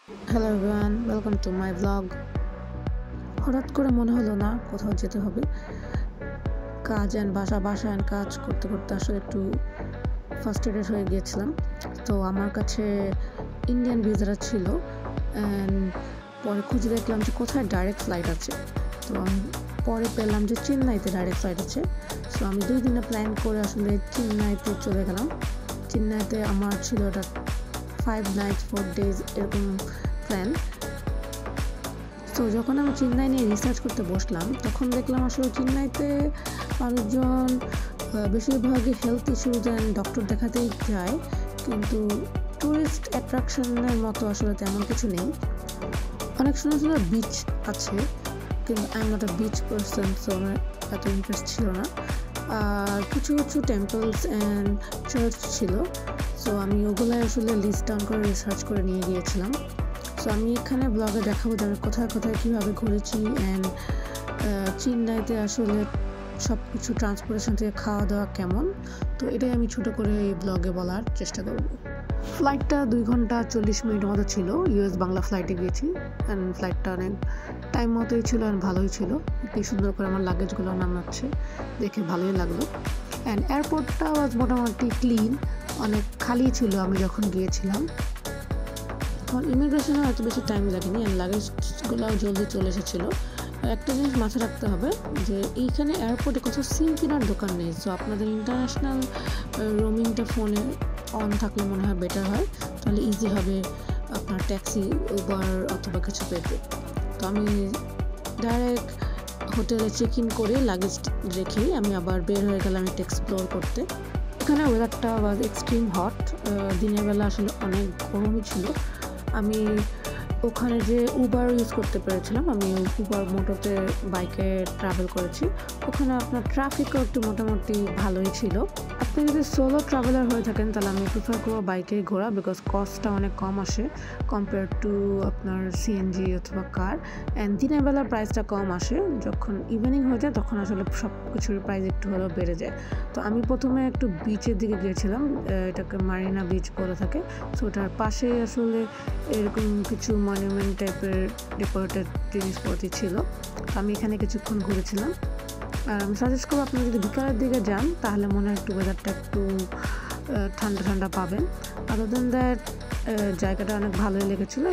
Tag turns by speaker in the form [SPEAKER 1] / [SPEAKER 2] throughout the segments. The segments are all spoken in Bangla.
[SPEAKER 1] Hello everyone, welcome to my blog. হঠাৎ করে মনে হলো না কোথাও যেতে হবে। কাজ অ্যান্ড বাসা অ্যান্ড কাজ করতে করতে আসলে একটু ফার্স্ট্রেটেড হয়ে গিয়েছিলাম। তো আমার কাছে ইন্ডিয়ান ভিসাটা ছিল অ্যান্ড পরে খুঁজে দেখলাম যে কোথায় ডাইরেক্ট ফ্লাইট আছে। তো আমি পরে পেলাম যে চেন্নাইতে ডাইরেক্ট ফ্লাইট আছে। সো আমি 2 দিনে প্ল্যান করে আসলে চেন্নাইতে চলে গেলাম। চেন্নাইতে আমার ছিল ওটা 5 nights 4 days এরকম প্ল্যান। তো যখন আমি চেন্নাই নিয়ে রিসার্চ করতে বসলাম তখন দেখলাম আসলে চেন্নাইতে মানুষজন বেশিরভাগই হেলথ ইস্যুজ অ্যান্ড ডক্টর দেখাতেই যায়, কিন্তু ট্যুরিস্ট অ্যাট্রাকশনের মতো আসলে তেমন কিছু নেই। অনেক সুন্দর সুন্দর বিচ আছে, কিন্তু I am not a beach person, so আমার এত ইন্টারেস্ট ছিল না। আর কিছু কিছু টেম্পলস অ্যান্ড চার্চ ছিল, সো আমি ওগুলো আসলে লিস্ট ডাউন করে রিসার্চ করে নিয়ে গিয়েছিলাম। সো আমি এখানে ব্লগে দেখাবো যে আমি কোথায় কোথায় কীভাবে ঘুরেছি অ্যান্ড চেন্নাইতে আসলে সব কিছু ট্রান্সপোর্টেশন থেকে খাওয়া দাওয়া কেমন। তো এটাই আমি ছোটো করে এই ব্লগে বলার চেষ্টা করব। ফ্লাইটটা 2 ঘন্টা 40 মিনিটের মতো ছিল। ইউএস বাংলা ফ্লাইটে গিয়েছি অ্যান্ড ফ্লাইটটা অনেক টাইম মতোই ছিল অ্যান্ড ভালোই ছিল। কি সুন্দর করে আমার লাগেজগুলো নামাচ্ছে, দেখে ভালোই লাগলো। অ্যান্ড এয়ারপোর্টটা মোটামুটি ক্লিন, অনেক খালি ছিল আমি যখন গিয়েছিলাম। আমার ইমিগ্রেশনে এত বেশি টাইম লাগেনি অ্যান্ড লাগেজগুলোও জলদি চলে এসেছিলো। একটা জিনিস মাথায় রাখতে হবে যে এইখানে এয়ারপোর্টে কোথাও সিম কেনার দোকান নেই। সো আপনাদের ইন্টারন্যাশনাল রোমিংটা ফোনে অন থাকলে মনে হয় বেটার হয়, তাহলে ইজি হবে আপনার ট্যাক্সি, উবার অথবা কিছু পেতে। তো আমি ডাইরেক্ট হোটেলে চেক ইন করে লাগেজ রেখেই আমি আবার বের হয়ে গেলাম একটু এক্সপ্লোর করতে। এখানে ওয়েদারটা ওয়াজ এক্সট্রিম হট। দিনের বেলা আসলে অনেক গরমই ছিল। আমি ওখানে যে উবার ইউজ করতে পেরেছিলাম, আমি উবার মোটোতে বাইকে ট্রাভেল করেছি। ওখানে আপনার ট্রাফিকও একটু মোটামুটি ভালোই ছিল। আপনি যদি সোলো ট্রাভেলার হয়ে থাকেন তাহলে আমি প্রিফার করবো বাইকেই ঘোরা, বিকজ কস্টটা অনেক কম আসে কম্পেয়ার টু আপনার সিএনজি অথবা কার। অ্যান্ড দিনের বেলা প্রাইসটা কম আসে, যখন ইভিনিং হয়ে যায় তখন আসলে সব কিছুর প্রাইস একটু হলেও বেড়ে যায়। তো আমি প্রথমে একটু বিচের দিকে গিয়েছিলাম, এটাকে মারিনা বিচ বলে থাকে। সো ওটার পাশেই আসলে এরকম কিছু মনুমেন্ট টাইপের ডেকোরেটেড জিনিসপত্র ছিল। আমি এখানে কিছুক্ষণ ঘুরেছিলাম। আর আমি সাজেস্ট করবো আপনি যদি বিকালের দিকে যান তাহলে মনে হয় একটু ওয়েদারটা একটু ঠান্ডা ঠান্ডা পাবেন। আদার দেন দ্যাট জায়গাটা অনেক ভালোই লেগেছিলো,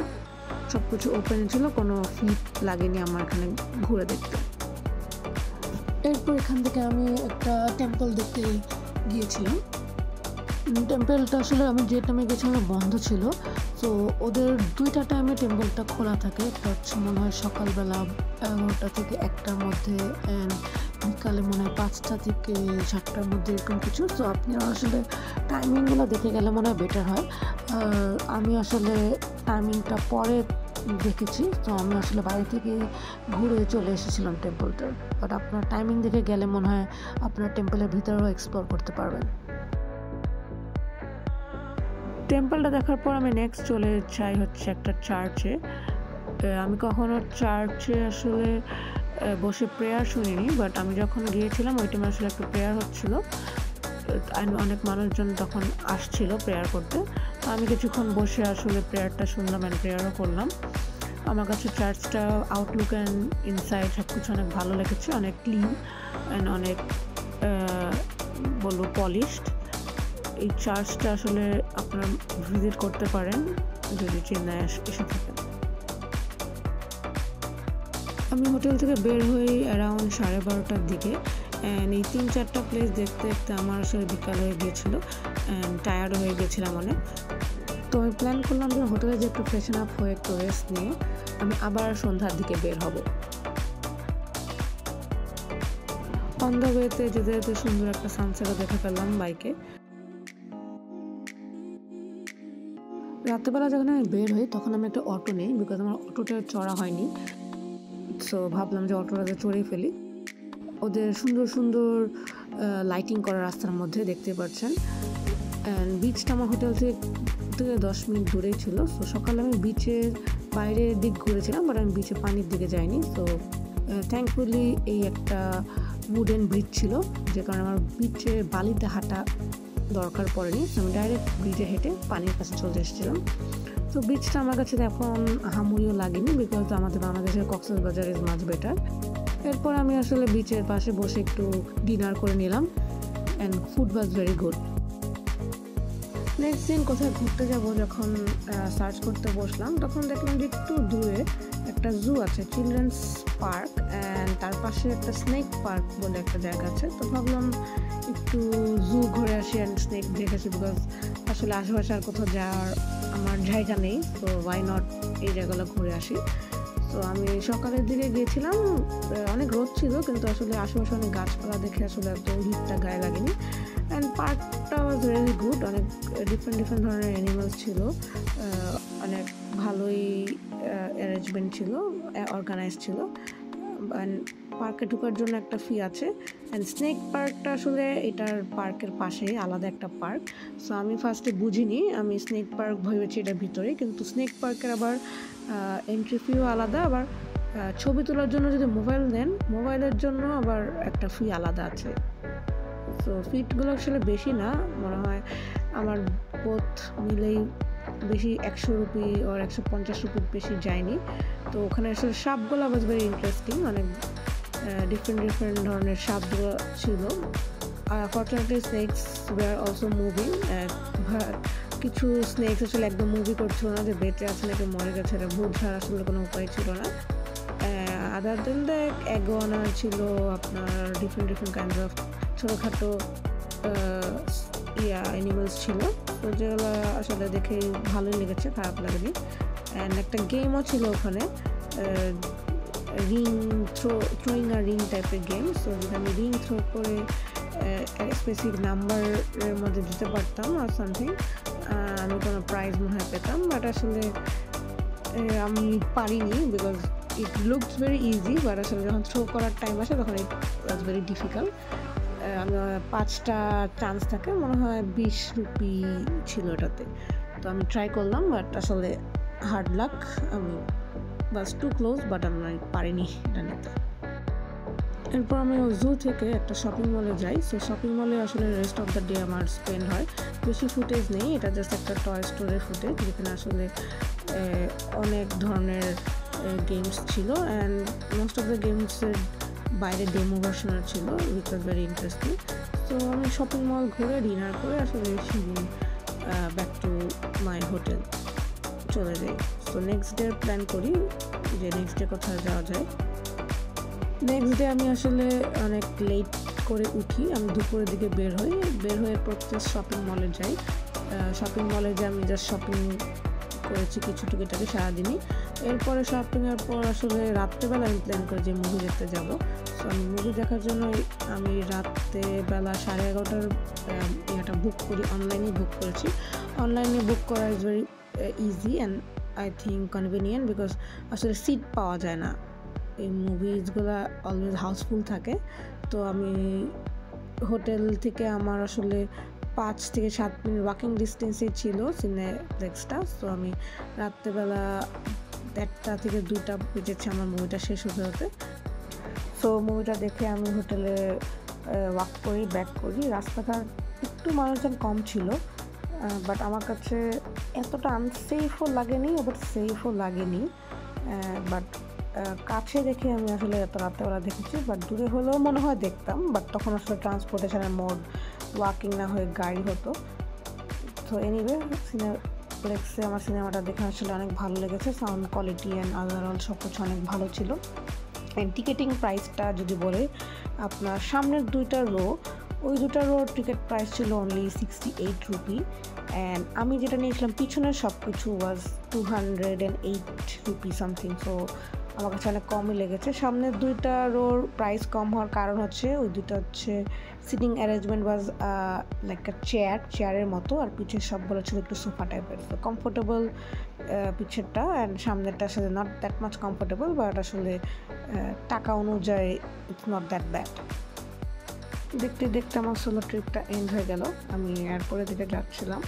[SPEAKER 1] সব কিছু ওপেন ছিল, কোনো হিট লাগেনি আমার এখানে ঘুরে দেখতে। এরপর এখান থেকে আমি একটা টেম্পল দেখতে গিয়েছিলাম। টেম্পলটা আসলে আমি যে টাইমে গেছিলাম বন্ধ ছিল। তো ওদের 2টা টাইমে টেম্পলটা খোলা থাকে, একটা হচ্ছে মনে হয় সকালবেলা 11টা থেকে 1টার মধ্যে অ্যান্ড বিকালে মনে হয় 5টা থেকে 7টার মধ্যে এরকম কিছু। তো আপনি আসলে টাইমিংগুলো দেখে গেলে মনে হয় বেটার হয়। আমি আসলে টাইমিংটা পরে দেখেছি, তো আমি আসলে বাইরে থেকে ঘুরে চলে এসেছিলাম টেম্পলটার। বাট আপনার টাইমিং দেখে গেলে মনে হয় আপনার টেম্পলের ভিতরেও এক্সপ্লোর করতে পারবেন। টেম্পলটা দেখার পর আমি নেক্সট চলে যাই হচ্ছে একটা চার্চে। আমি কখনো চার্চে আসলে বসে প্রেয়ার শুনিনি, বাট আমি যখন গিয়েছিলাম ওই টাইমে আসলে একটা প্রেয়ার হচ্ছিলো। অনেক মানুষজন তখন আসছিল প্রেয়ার করতে। তো আমি কিছুক্ষণ বসে আসলে প্রেয়ারটা শুনলাম অ্যান্ড প্রেয়ারও করলাম। আমার কাছে চার্চটা আউটলুক অ্যান্ড ইনসাইড সব কিছু অনেক ভালো লেগেছে, অনেক ক্লিন অ্যান্ড অনেক বলবো পলিশড। এই চার্চটা আসলে আপনারা ভিজিট করতে পারেন যদি চেন্নাই এসে থাকেন। আমি হোটেল থেকে বের হই অ্যারাউন্ড 12:30টার দিকে অ্যান্ড এই 3-4টা প্লেস দেখতে দেখতে আমার আসলে বিকাল হয়ে গিয়েছিলো অ্যান্ড টায়ার্ড হয়ে গেছিলাম অনেক। তো আমি প্ল্যান করলাম যে হোটেলে যে একটু ফ্রেশন আপ হয়ে একটু রেস্ট নিয়ে আমি আবার সন্ধ্যার দিকে বের হব। অন দ্য ওয়েতে যেতে যেতে সুন্দর একটা সানসেটও দেখে ফেললাম বাইকে। রাত্রেবেলা যখন আমি বের হই তখন আমি একটা অটো নিই, বিকজ আমার অটোটা চড়া হয়নি। সো ভাবলাম যে অটোটাতে চড়েই ফেলি। ওদের সুন্দর সুন্দর লাইটিং করা রাস্তার মধ্যে দেখতে পাচ্ছেন। অ্যান্ড বিচটা আমার হোটেল থেকে 10 মিনিট দূরেই ছিল। সো সকালে আমি বিচের বাইরের দিক ঘুরেছিলাম, বাট আমি বিচে পানির দিকে যাইনি। সো থ্যাঙ্কফুলি এই একটা উডেন ব্রিজ ছিল, যে কারণে আমার বিচে বালিতে হাঁটা দরকার পড়েনি। আমি ডাইরেক্ট ব্রিজে হেঁটে পানির কাছে চলে এসেছিলাম। তো বিচটা আমার কাছে এখন আহামরিও লাগেনি, বিকজ আমাদের বাংলাদেশের কক্সবাজার ইজ মাচ বেটার। এরপর আমি আসলে বিচের পাশে বসে একটু ডিনার করে নিলাম and food was very good. Next দিন কোথায় ঘুরতে যাব যখন সার্চ করতে বসলাম, তখন দেখলাম যে একটু দূরে একটা জু আছে, চিলড্রেন্স পার্ক, অ্যান্ড তার পাশে একটা স্নেক পার্ক বলে একটা জায়গা আছে। তো ভাবলাম একটু জু ঘুরে আসি অ্যান্ড স্নেক দেখেছি, বিকজ আসলে আশেপাশে আর কোথাও যাওয়ার আমার জায়গা নেই, তো ওয়াই নট এই জায়গাগুলো ঘুরে আসি। তো আমি সকালের দিকে গিয়েছিলাম, অনেক রোদ ছিল, কিন্তু আসলে আশেপাশে অনেক গাছপালা দেখে আসলে এত হিটটা গায়ে লাগেনি। অ্যান্ড পার্কটা ওয়াজ রিয়েলি গুড, অনেক ডিফারেন্ট ধরনের অ্যানিমালস ছিল, অনেক ভালোই অ্যারেঞ্জমেন্ট ছিল, অর্গানাইজ ছিল। অ্যান্ড পার্কে ঢোকার জন্য একটা ফি আছে। অ্যান্ড স্নেক পার্কটা আসলে এটার পার্কের পাশে আলাদা একটা পার্ক। সো আমি ফার্স্টে বুঝিনি, আমি স্নেক পার্ক ভেবেছি এটার ভিতরে, কিন্তু স্নেক পার্কের আবার এন্ট্রি ফিও আলাদা, আবার ছবি তোলার জন্য যদি মোবাইল নেন, মোবাইলের জন্য আবার একটা ফি আলাদা আছে। তো ফিটগুলো আসলে বেশি না, মনে হয় আমার বোধ মিলেই বেশি 100 রুপি আর 150 রুপির বেশি যায়নি। তো ওখানে আসলে সাপগুলো ওয়াজ ভেরি ইন্টারেস্টিং, অনেক ডিফারেন্ট ধরনের সাপগুলো ছিল। Fortunately snakes were also moving, কিছু স্নেকস আসলে একদম মুভি করছিল না, যে বেঁচে আছে নাকি মরে গেছে এটা বোঝার আসলে কোনো উপায় ছিল না। আদার দেন দ্যাট অ্যাগুয়ানা ছিল, আপনার ডিফারেন্ট কাইন্ড অফ ছোটোখাটো অ্যানিমালস ছিল, তো যেগুলো আসলে দেখে ভালোই লেগেছে, খারাপ লাগেনি। অ্যান্ড একটা গেমও ছিল ওখানে, রিং থ্রোয়িং আর রিং টাইপের গেম। সো যেটা আমি রিং থ্রো করে স্পেসিফিক নাম্বারের মধ্যে দিতে পারতাম আর সামথিং, আমি কোনো প্রাইজ মনে হয় পেতাম, বাট আসলে আমি পারিনি, because it looks very easy, but আসলে যখন থ্রো করার টাইম আসে তখন ইট ওয়াজ ভেরি ডিফিকাল্ট। আমি 5টা চান্স থাকে, মনে হয় 20 রুপি ছিল এটাতে। তো আমি ট্রাই করলাম, বাট আসলে হার্ড লাক, আমি বাস টু ক্লোজ, বাট আমি পারিনি এটা নিতে। এরপর আমি জু থেকে একটা শপিং মলে যাই। সো শপিং মলে আসলে রেস্ট অফ দ্য ডে আমার স্পেন্ড হয়, বেশি ফুটেজ নেই, এটা জাস্ট একটা টয় স্টোরের ফুটেজ, যেখানে আসলে অনেক ধরনের গেমস ছিল, অ্যান্ড মোস্ট অফ দ্য গেমসের বাইরে ডেমো ভার্সনের ছিল, উইচ ওয়াজ ভেরি ইন্টারেস্টিং। তো আমি শপিং মল ঘুরে ডিনার করে আসলে সেদিন ব্যাক টু মাই হোটেল চলে যাই। তো নেক্সট ডে প্ল্যান করি যে নেক্সট ডে কোথায় যাওয়া যায়। নেক্সট ডে আমি আসলে অনেক লেট করে উঠি, আমি দুপুরের দিকে বের হয়ে প্রত্যেক শপিং মলে যাই। শপিং মলে যে আমি জাস্ট শপিং করেছি কিছু টুকিটাকি সারাদিনই। এরপরে শপিংয়ের পর আসলে রাত্রেবেলা আমি প্ল্যান করি যে মুভি দেখতে যাব। সো আমি মুভি দেখার জন্য আমি রাত্রেবেলা 11:30টার এটা বুক করি, অনলাইনে বুক করেছি। অনলাইনে বুক করা is very easy and I think convenient, because আসলে সিট পাওয়া যায় না, এই মুভিজগুলো অলওয়েজ হাউসফুল থাকে। তো আমি হোটেল থেকে আমার আসলে 5 থেকে 7 মিনিট ওয়াকিং ডিস্টেন্সে ছিল সিনেপ্লেক্সটা। সো আমি রাত্রেবেলা 1টা থেকে 2টা বেজেছে আমার মুভিটা শেষ হতে। সো মুভিটা দেখে আমি হোটেলে ওয়াক করি, ব্যাক করি। রাস্তাঘাট একটু মানুষজন কম ছিল, বাট আমার কাছে এতটা আনসেফও লাগেনি, আবার সেফও লাগেনি। বাট কাছে দেখে আমি আসলে এত রাত্রেবেলা দেখেছি, বাট দূরে হলেও মনে হয় দেখতাম, বাট তখন আসলে ট্রান্সপোর্টেশনের মোড ওয়াকিং না হয়ে গাড়ি হতো। তো এনিওয়ে সিনেপ্লেক্সে আমার সিনেমাটা দেখে আসলে অনেক ভালো লেগেছে, সাউন্ড কোয়ালিটি অ্যান্ড ওভারঅল সব কিছু অনেক ভালো ছিল। অ্যান্ড টিকেটিং প্রাইসটা যদি বলে, আপনার সামনের 2টা রো, ওই 2টা রোর টিকিট প্রাইস ছিল অনলি 68 রুপি, অ্যান্ড আমি যেটা নিয়েছিলাম পিছনের সব কিছু ওয়াজ 208 রুপি সামথিং। সো আমার কাছে অনেক কমই লেগেছে। সামনের 2টা রোর প্রাইস কম হওয়ার কারণ হচ্ছে ওই 2টা হচ্ছে sitting arrangement was like a চেয়ারের মতো, আর পিছের সবগুলো ছিল একটু সোফা টাইপের, তো কমফোর্টেবল পিছেরটা, অ্যান্ড সামনেরটা আসলে not that much comfortable, but আসলে টাকা অনুযায়ী ইটস নট দ্যাট ব্যাড। দেখতে দেখতে আমার সোলো ট্রিপটা এন্ড হয়ে গেল। আমি এয়ারপোর্টের দিকে যাচ্ছিলাম,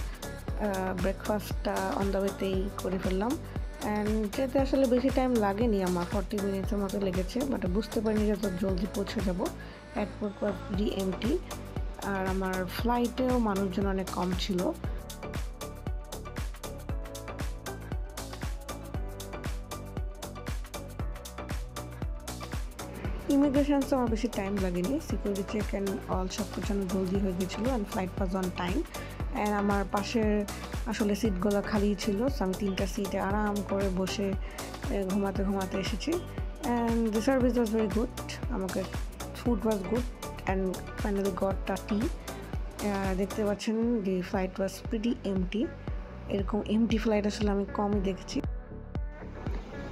[SPEAKER 1] ব্রেকফাস্টটা অন দ্য ওয়েতেই করে ফেললাম, অ্যান্ড যেতে আসলে বেশি টাইম লাগেনি, আমার 40 মিনিটের মতো লেগেছে, বাট বুঝতে পারিনি যে তো জলদি পৌঁছে যাব। এয়ারপোর্ট ওয়াজ ভেরি এমটি, আর আমার ফ্লাইটেও মানুষজন অনেক কম ছিল। ইমিগ্রেশন তো আমার বেশি টাইম লাগেনি, সিকিউরিটি চেক অ্যান্ড অল সব কিছু জলদি হয়ে গেছিলো and flight was on time. And আমার পাশের আসলে সিটগুলো খালি ছিল, সো আমি 3টা সিটে আরাম করে বসে ঘুমাতে ঘুমাতে এসেছি। And the service was very good, আমাকে food was good and finally got a tea. দেখতে পাচ্ছেন the flight was pretty empty, এরকম এমটি ফ্লাইট আসলে আমি কমই দেখেছি।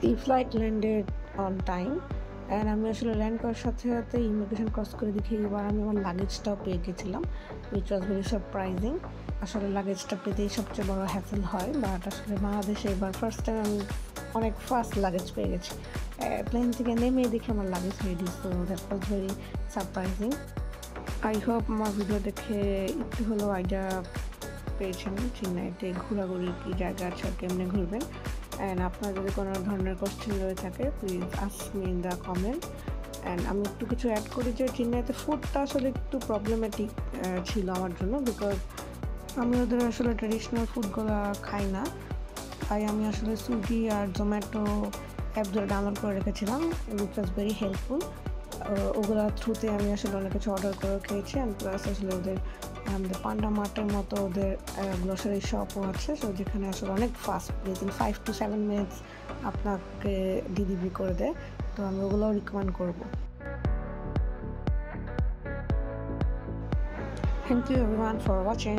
[SPEAKER 1] এই flight landed on time and আমি আসলে ল্যান্ড করার সাথে সাথে ইমিগ্রেশন ক্রস করে দেখি এবার আমি আমার লাগেজটাও পেয়ে গেছিলাম, উইচ ওয়াজ ভেরি সারপ্রাইজিং। আসলে লাগেজটা পেতেই সবচেয়ে বড় হ্যাসেল হয়, বাট আসলে বাংলাদেশে এবার ফার্স্ট টাইম আমি অনেক ফাস্ট লাগেজ পেয়ে গেছি। প্লেন থেকে নেমে দেখে আমার luggage ready, so that was very surprising. I hope আমার ভিডিও দেখে একটু হলেও আইডিয়া পেয়েছেন চেন্নাইতে ঘোরাঘুরি কী জায়গা আছে, কেমনে ঘুরবেন। অ্যান্ড আপনার যদি কোনো ধরনের কোশ্চেন রয়ে থাকে please ask me in the comment. And আমি একটু কিছু অ্যাড করি যে চেন্নাইতে ফুডটা আসলে একটু প্রবলেমেটিক ছিল আমার জন্য, বিকজ আমি ওদের আসলে ট্রেডিশনাল ফুডগুলো খাই না, তাই আমি আসলে সুইগি আর জোম্যাটো অ্যাপ ধরে ডাউনলোড করে রেখেছিলাম, উইচ ওয়াজ ভেরি হেল্পফুল। ওগুলোর থ্রুতে আমি আসলে অনেক কিছু অর্ডার করে খেয়েছি। অ্যান্ড প্লাস আসলে ওদের আমাদের পান্ডা মার্টের মতো ওদের গ্রোসারি শপও আছে, সো যেখানে আসলে অনেক ফাস্ট, উইদিন 5 to 7 মিনিটস আপনাকে ডেলিভারি করে দেয়, তো আমি ওগুলোও রিকমেন্ড করবো। Thank you everyone for watching.